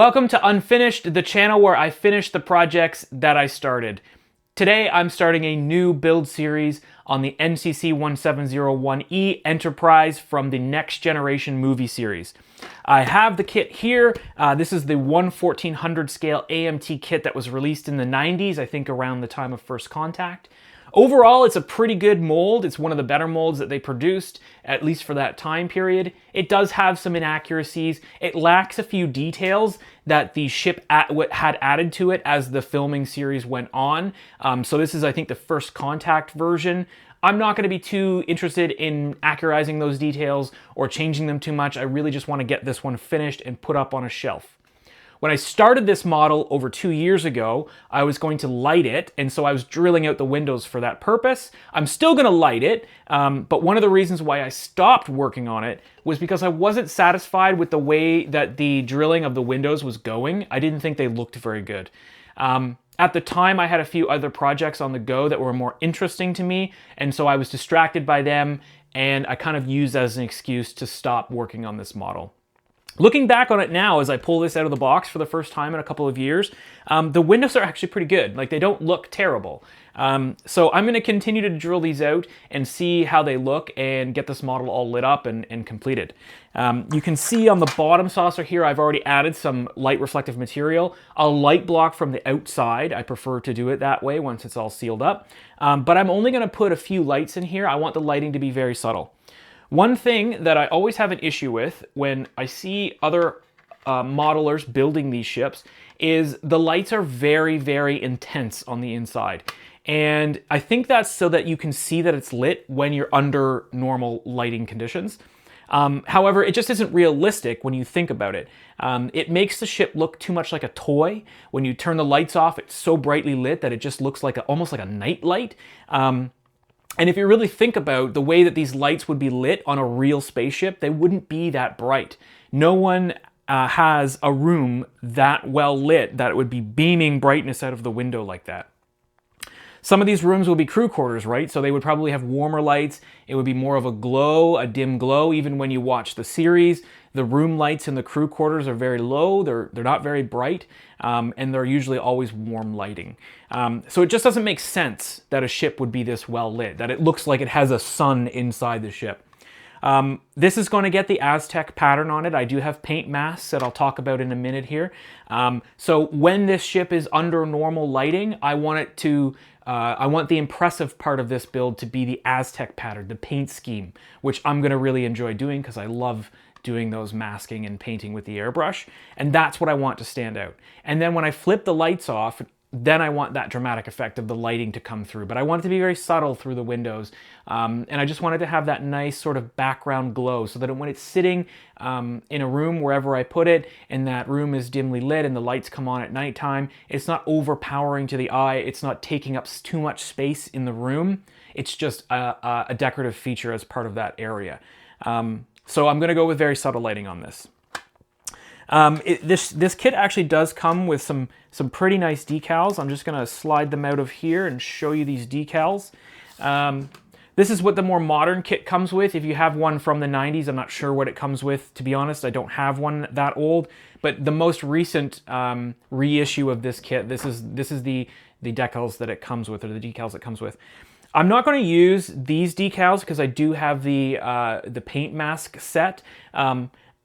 Welcome to Unfinished, the channel where I finish the projects that I started. Today I'm starting a new build series on the NCC 1701E Enterprise from the Next Generation movie series. I have the kit here. This is the 1/1400 scale AMT kit that was released in the 90s, I think around the time of First Contact. Overall, it's a pretty good mold. It's one of the better molds that they produced, at least for that time period. It does have some inaccuracies. It lacks a few details that the ship had added to it as the filming series went on. So this is, I think, the First Contact version. I'm not going to be too interested in accurizing those details or changing them too much. I really just want to get this one finished and put up on a shelf. When I started this model over 2 years ago, I was going to light it, and so I was drilling out the windows for that purpose. I'm still going to light it, but one of the reasons why I stopped working on it was because I wasn't satisfied with the way that the drilling of the windows was going. I didn't think they looked very good. At the time, I had a few other projects on the go that were more interesting to me, and so I was distracted by them, and I kind of used that as an excuse to stop working on this model. Looking back on it now, as I pull this out of the box for the first time in a couple of years, the windows are actually pretty good. Like, they don't look terrible. So I'm going to continue to drill these out and see how they look and get this model all lit up and completed. You can see on the bottom saucer here, I've already added some light reflective material. A light block from the outside. I prefer to do it that way once it's all sealed up. But I'm only going to put a few lights in here. I want the lighting to be very subtle. One thing that I always have an issue with when I see other modelers building these ships is the lights are very, very intense on the inside. And I think that's so that you can see that it's lit when you're under normal lighting conditions. However, it just isn't realistic when you think about it. It makes the ship look too much like a toy. When you turn the lights off, it's so brightly lit that it just looks like almost like a night light. And if you really think about the way that these lights would be lit on a real spaceship, they wouldn't be that bright. No one has a room that well lit that it would be beaming brightness out of the window like that. Some of these rooms will be crew quarters, right? So they would probably have warmer lights. It would be more of a glow, a dim glow. Even when you watch the series, the room lights in the crew quarters are very low. They're not very bright, and they're usually always warm lighting. So it just doesn't make sense that a ship would be this well lit, that it looks like it has a sun inside the ship. This is going to get the Aztec pattern on it. I do have paint masks that I'll talk about in a minute here. So when this ship is under normal lighting, I want the impressive part of this build to be the Aztec pattern, the paint scheme, which I'm going to really enjoy doing because I love doing those masking and painting with the airbrush. And that's what I want to stand out. And then when I flip the lights off, then I want that dramatic effect of the lighting to come through. But I want it to be very subtle through the windows. And I just wanted to have that nice sort of background glow so that when it's sitting in a room, wherever I put it, and that room is dimly lit and the lights come on at nighttime, it's not overpowering to the eye. It's not taking up too much space in the room. It's just a decorative feature as part of that area. So I'm going to go with very subtle lighting on this. This kit actually does come with some pretty nice decals. I'm just going to slide them out of here and show you these decals. This is what the more modern kit comes with. If you have one from the 90s, I'm not sure what it comes with, to be honest. I don't have one that old. But the most recent reissue of this kit, this is the decals that it comes with, or the decals it comes with. I'm not going to use these decals because I do have the paint mask set.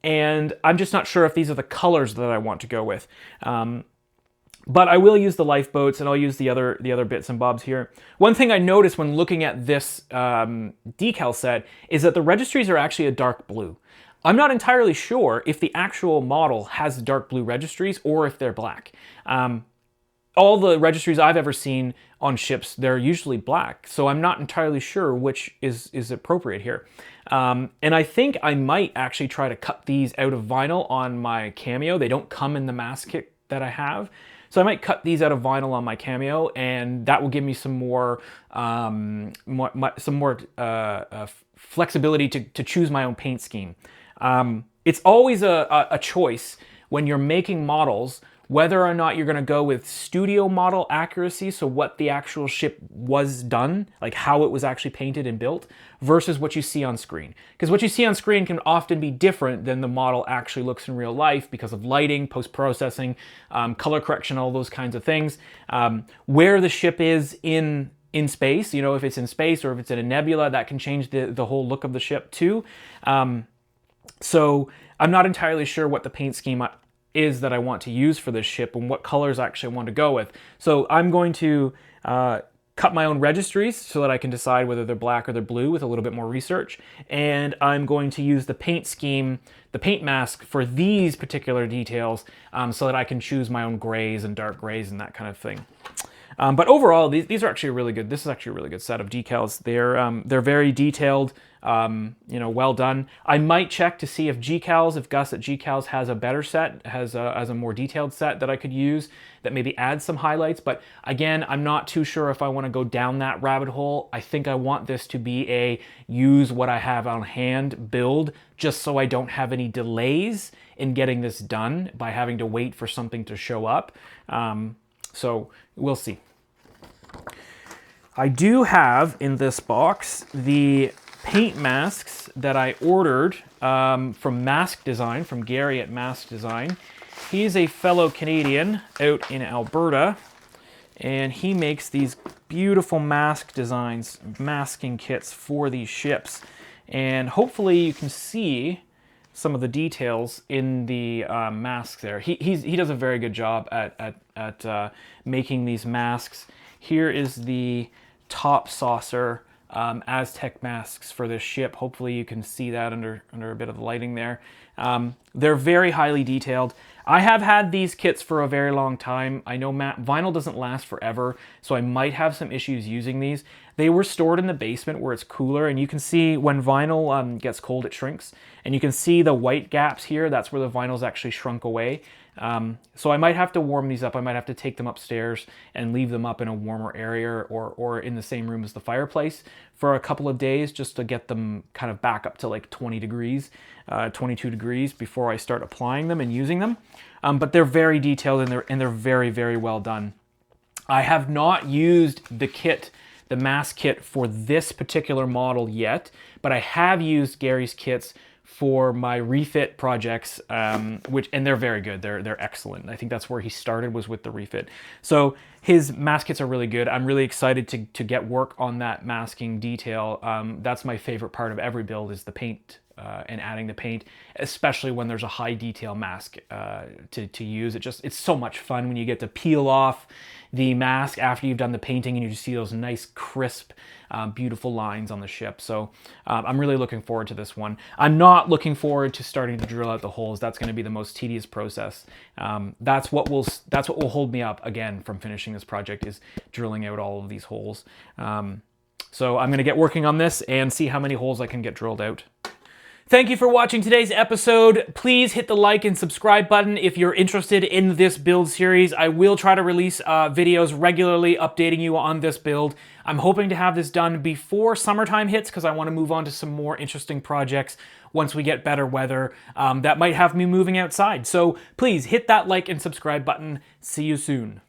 And I'm just not sure if these are the colors that I want to go with. But I will use the lifeboats, and I'll use the other bits and bobs here. One thing I noticed when looking at this decal set is that the registries are actually a dark blue. I'm not entirely sure if the actual model has dark blue registries or if they're black. All the registries I've ever seen on ships, they're usually black. So I'm not entirely sure which is appropriate here. And I think I might actually try to cut these out of vinyl on my Cameo. They don't come in the mask kit that I have. So I might cut these out of vinyl on my Cameo, and that will give me some more flexibility to choose my own paint scheme. It's always a choice when you're making models, whether or not you're going to go with studio model accuracy, so what the actual ship was done, like how it was actually painted and built, versus what you see on screen. Because what you see on screen can often be different than the model actually looks in real life because of lighting, post-processing, color correction, all those kinds of things. Where the ship is in space, you know, if it's in space or if it's in a nebula, that can change the whole look of the ship too. So I'm not entirely sure what the paint scheme is that I want to use for this ship and what colors I actually want to go with. So I'm going to cut my own registries so that I can decide whether they're black or they're blue with a little bit more research. And I'm going to use the paint scheme, the paint mask for these particular details so that I can choose my own grays and dark grays and that kind of thing. But overall, these are actually really good. This is actually a really good set of decals. They're very detailed, you know, well done. I might check to see if Gus at Decals has a better set, has a more detailed set that I could use that maybe adds some highlights. But again, I'm not too sure if I want to go down that rabbit hole. I think I want this to be a use what I have on hand build, just so I don't have any delays in getting this done by having to wait for something to show up. So we'll see. I do have in this box the paint masks that I ordered from MaskDesign, from Gary at MaskDesign. He's a fellow Canadian out in Alberta, and he makes these beautiful mask designs, masking kits for these ships. And hopefully you can see some of the details in the masks there. He does a very good job at making these masks. Here is the top saucer Aztec masks for this ship. Hopefully you can see that under a bit of the lighting there. They're very highly detailed. I have had these kits for a very long time. I know vinyl doesn't last forever, so I might have some issues using these. They were stored in the basement where it's cooler, and you can see when vinyl gets cold, it shrinks. And you can see the white gaps here. That's where the vinyl's actually shrunk away. So I might have to warm these up. I might have to take them upstairs and leave them up in a warmer area or in the same room as the fireplace for a couple of days just to get them kind of back up to like 20 degrees, 22 degrees before I start applying them and using them. But they're very detailed and they're very, very well done. I have not used the kit, the mask kit for this particular model yet, but I have used Gary's kits for my refit projects, and they're very good. They're excellent. I think that's where he started, was with the refit. So his mask kits are really good. I'm really excited to get work on that masking detail. That's my favorite part of every build, is the paint and adding the paint, especially when there's a high detail mask to use. It's so much fun when you get to peel off the mask after you've done the painting and you just see those nice, crisp, beautiful lines on the ship. So I'm really looking forward to this one. I'm not looking forward to starting to drill out the holes. That's going to be the most tedious process. That's what will hold me up again from finishing this project, is drilling out all of these holes. So I'm going to get working on this and see how many holes I can get drilled out. Thank you for watching today's episode. Please hit the like and subscribe button if you're interested in this build series. I will try to release videos regularly updating you on this build. I'm hoping to have this done before summertime hits because I want to move on to some more interesting projects once we get better weather that might have me moving outside. So please hit that like and subscribe button. See you soon.